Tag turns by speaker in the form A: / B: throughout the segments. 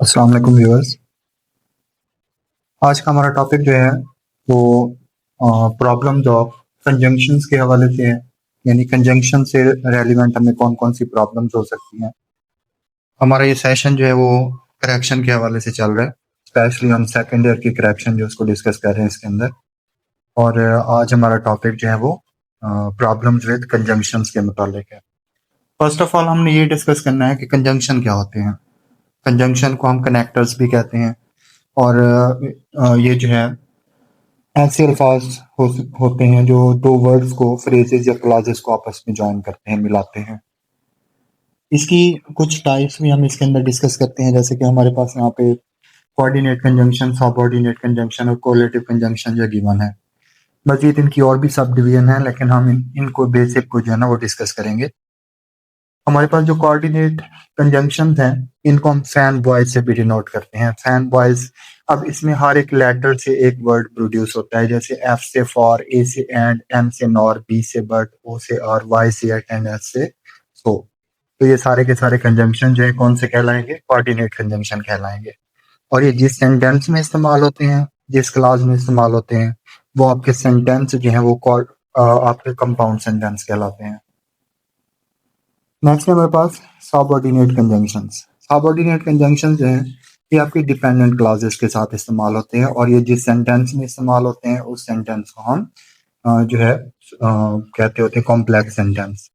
A: अस्सलाम वालेकुम व्यूअर्स। आज का हमारा टॉपिक जो है वो प्रॉब्लम्स ऑफ कंजंक्शंस के हवाले से है। यानी कंजंक्शन से रेलिवेंट हमें कौन कौन सी प्रॉब्लम्स हो सकती हैं। हमारा ये सेशन जो है वो करेक्शन के हवाले से चल रहा है, स्पेशली हम सेकेंड ईयर की करेक्शन जो उसको डिस्कस कर रहे हैं इसके अंदर। और आज हमारा टॉपिक जो है वो प्रॉब्लम्स विद कंजंक्शंस के मुतालिक है। फर्स्ट ऑफ ऑल हमने ये डिस्कस करना है कि कंजंक्शन क्या होते हैं। कंजंक्शन को हम कनेक्टर्स भी कहते हैं और ये जो है ऐसे अल्फाज होते हैं जो दो वर्ड्स को, फ्रेजेस या क्लॉजेस को आपस में जॉइन करते हैं, मिलाते हैं। इसकी कुछ टाइप्स भी हम इसके अंदर डिस्कस करते हैं, जैसे कि हमारे पास यहाँ पे कोऑर्डिनेट कंजंक्शन, सबऑर्डिनेट कंजंक्शन और कोलेटिव कंजंक्शन जो गिवन है। मजीद इनकी और भी सब डिवीजन है, लेकिन हम इनको बेसिक को जो है ना वो डिस्कस करेंगे। हमारे पास जो कोऑर्डिनेट कंजंक्शंस हैं इनको हम फैन बॉयज से भी डिनोट करते हैं। फैन बॉयज, अब इसमें हर एक लेटर से एक वर्ड प्रोड्यूस होता है, जैसे एफ से फॉर, ए से एंड, एम से नॉर, बी से बट, ओ से और, वाई से एट एंड एस से सो। तो ये सारे के सारे कंजंक्शन जो है कौन से कहलाएंगे? कोऑर्डिनेट कंजंक्शन कहलाएंगे। और ये जिस सेंटेंस में इस्तेमाल होते हैं, जिस क्लास में इस्तेमाल होते हैं, वो आपके सेंटेंस जो है वो आपके कंपाउंड सेंटेंस कहलाते हैं। नेक्स्ट है हमारे पास सबऑर्डिनेट कंजंक्शंस। सबऑर्डिनेट कंजंक्शंस जो है ये आपके डिपेंडेंट क्लॉजेस के साथ इस्तेमाल होते हैं और ये जिस सेंटेंस में इस्तेमाल होते हैं उस सेंटेंस को हम जो है कहते होते हैं कॉम्प्लेक्स सेंटेंस।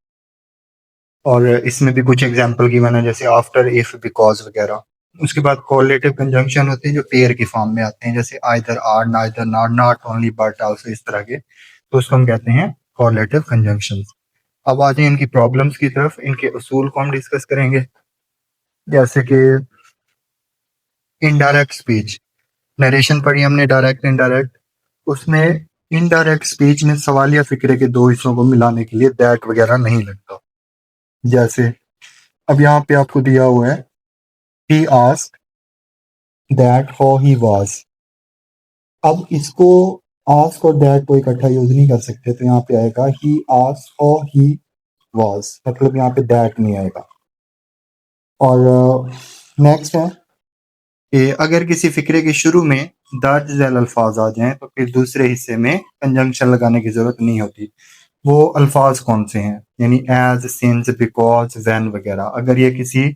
A: और इसमें भी कुछ एग्जांपल गिवन है, जैसे आफ्टर, इफ, बिकॉज वगैरह। उसके बाद कोरिलेटिव कंजंक्शन होते हैं जो पेयर की फॉर्म में आते हैं, जैसे either, or, neither, nor, not only, but also, इस तरह के। तो उसको हम कहते हैं कोरिलेटिव कंजंक्शंस। अब आ जाए इनकी प्रॉब्लम्स की तरफ। इनके उसूल को हम डिस्कस करेंगे, जैसे कि इनडायरेक्ट स्पीच। नरेशन पढ़ी हमने, डायरेक्ट इनडायरेक्ट। उसमें इनडायरेक्ट स्पीच में सवालिया फिक्रे के दो हिस्सों को मिलाने के लिए दैट वगैरह नहीं लगता। जैसे अब यहाँ पे आपको दिया हुआ है he asked that how he was. अब इसको आस्क और दैट को इकट्ठा यूज नहीं कर सकते, तो यहाँ पे आएगा he asked how he was, मतलब यहाँ पे दैट नहीं आएगा। और नेक्स्ट है कि अगर किसी फिक्रे के शुरू में दर्ज झैल अल्फाज आ जाएं तो फिर दूसरे हिस्से में कंजंक्शन लगाने की जरूरत नहीं होती। वो अल्फाज कौन से हैं? यानी एज, सिंस, बिकॉज, व्हेन वगैरह। अगर ये किसी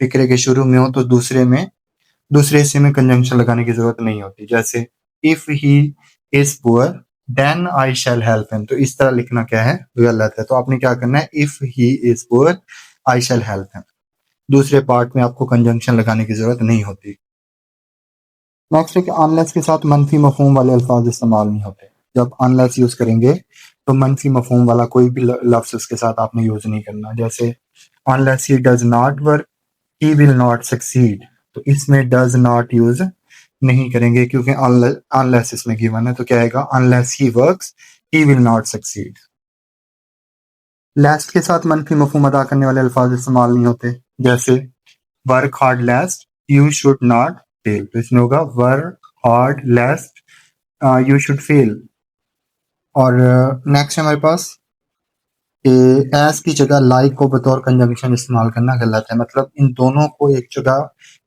A: फिक्रे के शुरू में हो तो दूसरे हिस्से में कंजंक्शन लगाने की जरूरत नहीं होती। जैसे if he is poor then I shall help him, तो इस तरह लिखना क्या है? गलत है। तो आपने क्या करना है? If he is poor I shall help him. दूसरे पार्ट में आपको कंजंक्शन लगाने की जरूरत नहीं होती। नेक्स्ट है कि अनलेस के साथ मनफी मफहूम वाले अल्फाज इस्तेमाल नहीं होते। जब अनलेस यूज करेंगे तो मनफी मफहूम वाला कोई भी लफ्ज उसके साथ आपने यूज नहीं करना। जैसे unless he does not work he will not succeed, तो इसमें डज नॉट यूज नहीं करेंगे क्योंकि अनलेस इसमें गिवन है। तो क्या आएगा? Unless he works he will not succeed. Lest के साथ मनफी मफहूम अदा करने वाले अल्फाज इस्तेमाल नहीं होते। जैसे work hard लेस्ट you should not fail, तो इसमें होगा work hard लेस्ट you should fail. और नेक्स्ट है हमारे पास एस की जगह लाइक को बतौर कंजंक्शन इस्तेमाल करना गलत है। मतलब इन दोनों को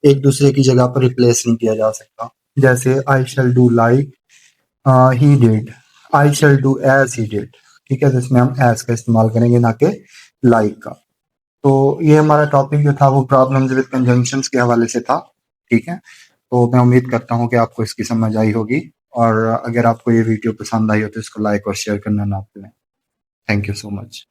A: एक दूसरे की जगह पर रिप्लेस नहीं किया जा सकता। जैसे I shall do like he did, I shall do as he did. ठीक है, तो इसमें हम एज का इस्तेमाल करेंगे, ना कि लाइक का। तो ये हमारा टॉपिक जो था वो प्रॉब्लम्स विद कंजंक्शंस के हवाले से था। ठीक है, तो मैं उम्मीद करता हूँ कि आपको इसकी समझ आई होगी। और अगर आपको ये वीडियो पसंद आई हो तो इसको लाइक और शेयर करना ना भूलें। Thank you so much.